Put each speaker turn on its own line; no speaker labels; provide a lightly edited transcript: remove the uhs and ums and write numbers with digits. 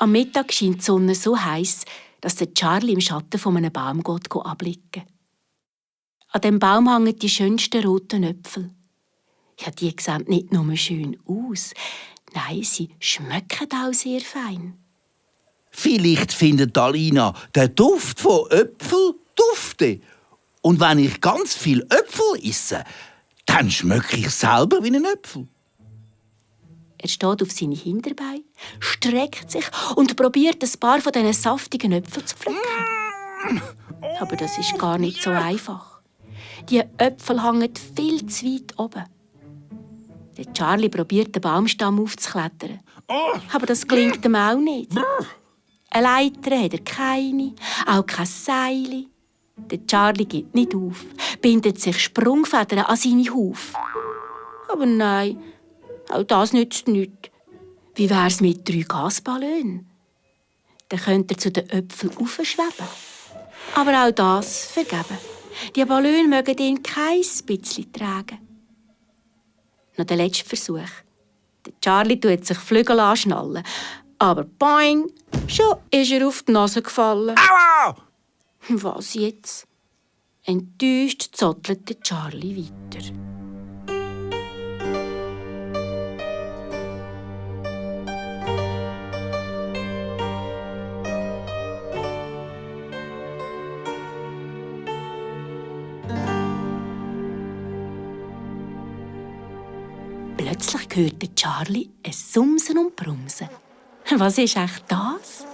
Am Mittag scheint die Sonne so heiß, dass der Charlie im Schatten von einem Baum geht abliegen. An dem Baum hängen die schönsten roten Äpfel. Ja, die sehen nicht nur schön aus, nein, sie schmecken auch sehr fein.
Vielleicht findet Alina den Duft von Äpfel dufte. Und wenn ich ganz viel Äpfel esse, dann schmecke ich selber wie ein Äpfel.
Er steht auf seine Hinterbeine, streckt sich und probiert, ein paar von diesen saftigen Äpfeln zu pflücken. Aber das ist gar nicht so einfach. Die Äpfel hängen viel zu weit oben. Der Charlie probiert, den Baumstamm aufzuklettern. Aber das gelingt ihm auch nicht. Eine Leiter hat er keine, auch kein Seil. Der Charlie gibt nicht auf, bindet sich Sprungfedern an seine Hufe. Aber nein, auch das nützt nichts. Wie wär's mit 3 Gasballonen? Dann könnte er zu den Äpfeln aufschweben. Aber auch das vergeben. Die Ballone mögen ihn kein bisschen tragen. Noch der letzte Versuch. Der Charlie tut sich Flügel anschnallen. Aber boing, schon ist er auf die Nase gefallen.
Aua!
Was jetzt? Enttäuscht zottelt der Charlie weiter. Plötzlich hört der Charlie ein Sumsen und Brumsen. Was ist echt das?